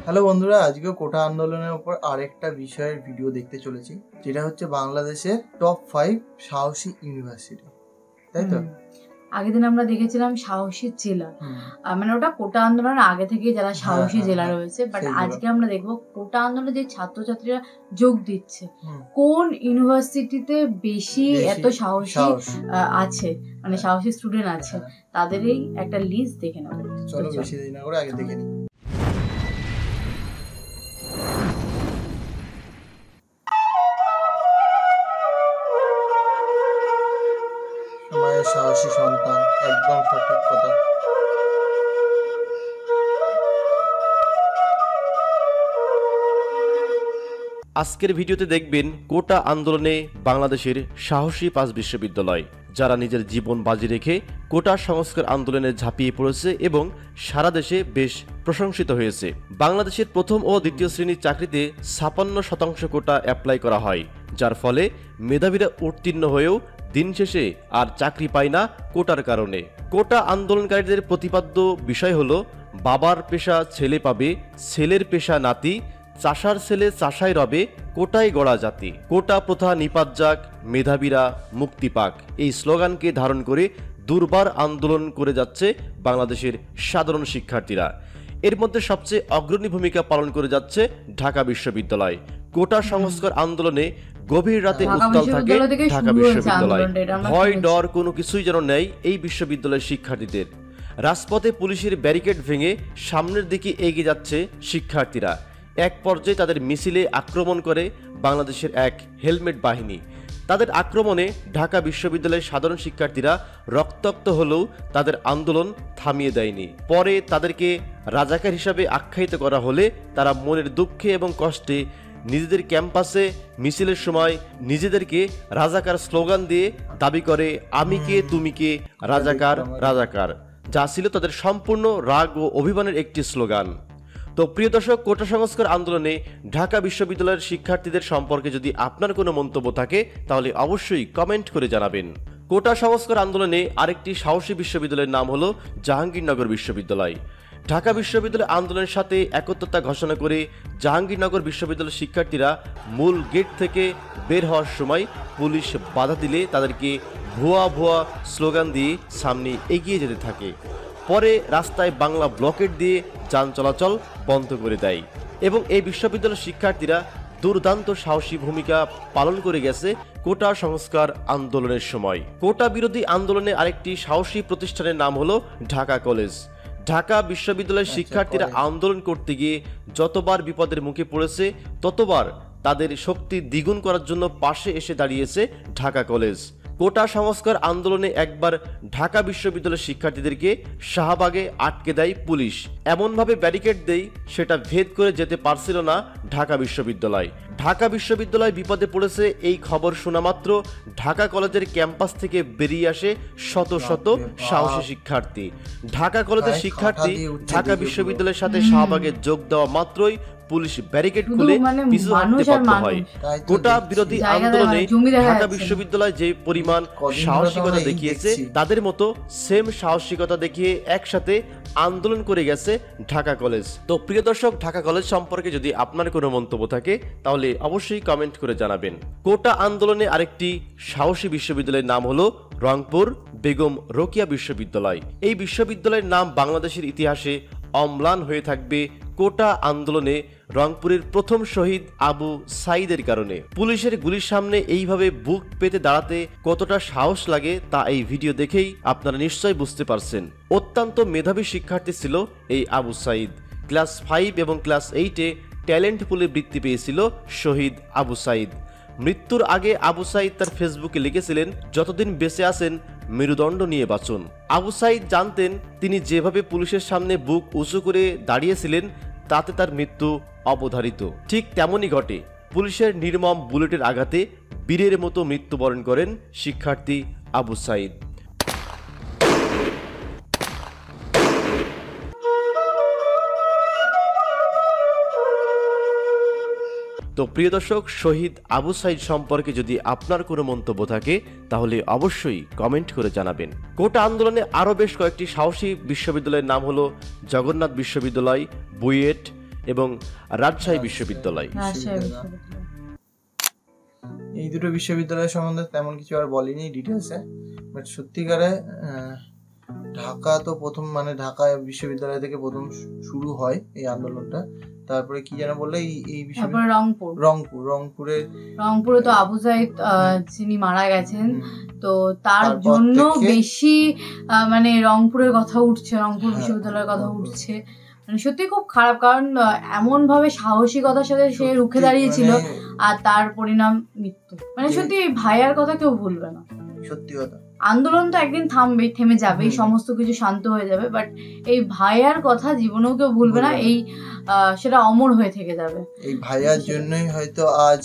Hello বন্ধুরা, আজকে কোটা আন্দোলনের উপর আরেকটা বিষয়ের ভিডিও দেখতে চলেছি, যেটা হচ্ছে বাংলাদেশের টপ 5 সাহসী ইউনিভার্সিটি, তাই তো? আগের দিন আমরা দেখেছিলাম সাহসী জেলা, মানে ওটা কোটা আন্দোলনের আগে থেকে যারা সাহসী জেলা রয়েছে, বাট আজকে আমরা দেখবো কোটা আন্দোলনে যে ছাত্রছাত্রীরা যোগ দিচ্ছে কোন ইউনিভার্সিটিতে বেশি এত সাহসী আছে, মানে সাহসী স্টুডেন্ট আছে, তাদেরই একটা লিস্ট দেখে নেবো। চলো বেশি দেরি না করে আগে দেখে নিই। সময়ের সাহসী সন্তান, একদম সঠিক কথা। আজকের ভিডিওতে দেখবেন কোটা আন্দোলনে বাংলাদেশের সাহসী 5 বিশ্ববিদ্যালয়, যারা নিজের জীবন বাজি রেখে কোটা সংস্কার আন্দোলনে ঝাঁপিয়ে পড়েছে এবং সারা দেশে বেশ প্রশংসিত হয়েছে। বাংলাদেশের প্রথম ও দ্বিতীয় শ্রেণীর চাকরিতে 56% কোটা অ্যাপ্লাই করা হয়, যার ফলে মেধাবীরা উত্তীর্ণ হয়েও দিন শেষে আর চাকরি পায় না কোটার কারণে। কোটা আন্দোলনকারীদের প্রতিপাদ্য বিষয় হলো বাবার পেশা ছেলে পাবে, ছেলের পেশা নাতি, চাষার ছেলে চাষায় রবে, কোটায় গড়া জাতি। কোটা প্রথা নিপাত যাক, মেধাবীরা মুক্তি পাক, এই স্লোগানকে ধারণ করে দুর্বার আন্দোলন করে যাচ্ছে বাংলাদেশের সাধারণ শিক্ষার্থীরা। এর মধ্যে সবচেয়ে অগ্রণী ভূমিকা পালন করে যাচ্ছে ঢাকা বিশ্ববিদ্যালয়। কোটা সংস্কার আন্দোলনে গভীর রাতে উত্তাল থাকে ঢাকা বিশ্ববিদ্যালয়। ভয় ডর কোনো কিছুই যেন নেই এই বিশ্ববিদ্যালয়ের শিক্ষার্থীদের। রাজপথে পুলিশের ব্যারিকেড ভেঙে সামনের দিকে এগিয়ে যাচ্ছে শিক্ষার্থীরা। এক পর্যায়ে তাদের মিছিলে আক্রমণ করে বাংলাদেশের এক হেলমেট বাহিনী। তাদের আক্রমণে ঢাকা বিশ্ববিদ্যালয়ের সাধারণ শিক্ষার্থীরা রক্তাক্ত হলেও তাদের আন্দোলন থামিয়ে দেয়নি। পরে তাদেরকে রাজাকার হিসাবে আখ্যায়িত করা হলে তারা মনের দুঃখে এবং কষ্টে নিজেদের ক্যাম্পাসে মিছিলের সময় নিজেদেরকে রাজাকার স্লোগান দিয়ে দাবি করে আমি কে তুমি কে, রাজাকার রাজাকার, যা ছিল তাদের সম্পূর্ণ রাগ ও অভিমানের একটি স্লোগান। তো প্রিয় দর্শক, কোটা সংস্কার আন্দোলনে ঢাকা বিশ্ববিদ্যালয়ের শিক্ষার্থীদের সম্পর্কে যদি আপনার কোনো মন্তব্য থাকে তাহলে অবশ্যই কমেন্ট করে জানাবেন। কোটা সংস্কার আন্দোলনে আরেকটি সাহসী বিশ্ববিদ্যালয়ের নাম হলো জাহাঙ্গীরনগর বিশ্ববিদ্যালয়। ঢাকা বিশ্ববিদ্যালয় আন্দোলনের সাথে একত্রতা ঘোষণা করে জাহাঙ্গীরনগর বিশ্ববিদ্যালয়ের শিক্ষার্থীরা মূল গেট থেকে বের হওয়ার সময় পুলিশ বাধা দিলে তাদেরকে ভুয়া ভুয়া স্লোগান দিয়ে সামনে এগিয়ে যেতে থাকে। পরে রাস্তায় বাংলা ব্লকেট দিয়ে যান চলাচল বন্ধ করে দেয় এবং এই বিশ্ববিদ্যালয়ের শিক্ষার্থীরা দুর্দান্ত সাহসী ভূমিকা পালন করে গেছে কোটা সংস্কার আন্দোলনের সময়। কোটা বিরোধী আন্দোলনে আরেকটি সাহসী প্রতিষ্ঠানের নাম হলো ঢাকা কলেজ। ঢাকা বিশ্ববিদ্যালয়ের শিক্ষার্থীরা আন্দোলন করতে গিয়ে যতবার বিপদের মুখে পড়েছে ততবার তাদের শক্তি দ্বিগুণ করার জন্য পাশে এসে দাঁড়িয়েছে ঢাকা কলেজ। কোটা সংস্কার আন্দোলনে একবার ঢাকা বিশ্ববিদ্যালয়ের শিক্ষার্থীদেরকে শাহবাগে আটকে দেয় পুলিশ। এমনভাবে ব্যারিকেড দেয় সেটা ভেদ করে যেতে পারছিল না ঢাকা বিশ্ববিদ্যালয়। ঢাকা বিশ্ববিদ্যালয় বিপদে পড়েছে এই খবর শোনা মাত্র ঢাকা কলেজের ক্যাম্পাস থেকে বেরিয়ে আসে শত শত সাহসী শিক্ষার্থী। ঢাকা কলেজের শিক্ষার্থী ঢাকা বিশ্ববিদ্যালয়ের সাথে শাহবাগে যোগ দেওয়া মাত্রই পুলিশ ব্যারিকেড খুলে পিছু হটতে বাধ্য হয়। কোটা বিরোধী আন্দোলনে ঢাকা বিশ্ববিদ্যালয় যে পরিমাণ সাহসিকতা দেখিয়েছে, তাদের মতো সেম সাহসিকতা দেখিয়ে একসাথে আন্দোলন করে গেছে ঢাকা কলেজ। তো প্রিয় দর্শক, ঢাকা কলেজ সম্পর্কে যদি আপনার কোনো মন্তব্য থাকে তাহলে অবশ্যই কমেন্ট করে জানাবেন। কোটা আন্দোলনে আরেকটি সাহসী বিশ্ববিদ্যালয়ের নাম হলো রংপুর বেগম রোকেয়া বিশ্ববিদ্যালয়। এই বিশ্ববিদ্যালয়ের নাম বাংলাদেশের ইতিহাসে অম্লান হয়ে থাকবে কোটা আন্দোলনে রংপুরের প্রথম শহীদ আবু সাইদের কারণে। পুলিশের গুলির সামনে এইভাবে বুক পেতে দাঁড়াতে কতটা সাহস লাগে তা এই ভিডিও দেখেই আপনারা নিশ্চয় বুঝতে পারছেন। অত্যন্ত মেধাবী শিক্ষার্থী ছিল এই আবু সাইদ। ক্লাস 5 এবং ক্লাস 8-এ ট্যালেন্ট পুলে বৃত্তি পেয়েছিল শহীদ আবু সাইদ। মৃত্যুর আগে আবু সাইদ তার ফেসবুকে লিখেছিলেন, যতদিন বেঁচে আছেন মেরুদণ্ড নিয়ে বাঁচুন। আবু সাইদ জানতেন তিনি যেভাবে পুলিশের সামনে বুক উঁচু করে দাঁড়িয়েছিলেন তাতে তার মৃত্যু অবধারিত। ঠিক তেমনই ঘটে। পুলিশের নির্মম বুলেটের আঘাতে বীরের মতো মৃত্যুবরণ করেন শিক্ষার্থী আবু সাইদ। তো প্রিয় দর্শক, শহীদ আবু সাইদ সম্পর্কে যদি আপনার কোনো মন্তব্য থাকে তাহলে অবশ্যই কমেন্ট করে জানাবেন। কোটা আন্দোলনে আরও বেশ কয়েকটি সাহসী বিশ্ববিদ্যালয়ের নাম হলো জগন্নাথ বিশ্ববিদ্যালয়, বুয়েট, এবং রাজশাহী বিশ্ববিদ্যালয়। রাজশাহী বিশ্ববিদ্যালয়। এই দুটো বিশ্ববিদ্যালয় সম্বন্ধে তেমন কিছু আর বলিনি ডিটেলসে, বাট সত্যিকারে ঢাকা তো প্রথম, মানে ঢাকা বিশ্ববিদ্যালয় থেকে প্রথম শুরু হয় এই আন্দোলনটা। তারপরে কি যেন বললে এই তারপরে রংপুরে তো আবু সাইদ যিনি মারা গেছেন, তো তার জন্য বেশি মানে রংপুরের কথা উঠছে, রংপুর বিশ্ববিদ্যালয়ের কথা উঠছে। মানে সত্যি খুব খারাপ, কারণ এমন ভাবে সাহসিকতার সাথে সে রুখে দাঁড়িয়েছিল আর তার পরিণাম মৃত্যু। মানে সত্যি ভাইয়ার কথা কেউ ভুলবে না, সত্যি কথা। আন্দোলন তো একদিন থামবেই, থেমে যাবে, সমস্ত কিছু শান্ত হয়ে যাবে, বাট এই ভাইয়ার কথা জীবনেও কেউ ভুলবে না, এই সেটা অমর হয়ে থেকে যাবে। এই ভাইয়ার জন্যই হয়তো আজ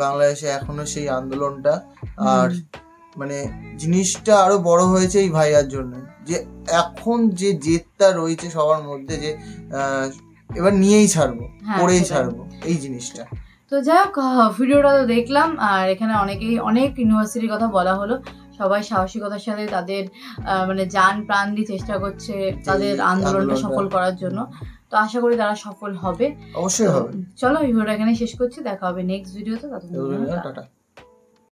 বাংলাদেশে এখনো সেই আন্দোলনটা, আর মানে জিনিসটা আরো বড় হয়েছে এই ভাইয়ার জন্য, যে এখন যে জেদটা রয়েছে সবার মধ্যে, যে এবার নিয়েই ছাড়বো, করেই ছাড়বো এই জিনিসটা। তো যাই হোক, ভিডিওটা তো দেখলাম, আর এখানে অনেক ইউনিভার্সিটির কথা বলা হলো। সবাই সাহসিকতার সাথে তাদের মানে জান প্রাণ দিয়ে চেষ্টা করছে তাদের আন্দোলনটা সফল করার জন্য। তো আশা করি তারা সফল হবে, অবশ্যই হবে। চলো ভিডিওটা এখানে শেষ করছি, দেখা হবে নেক্সট ভিডিওতে। ততক্ষণ টাটা।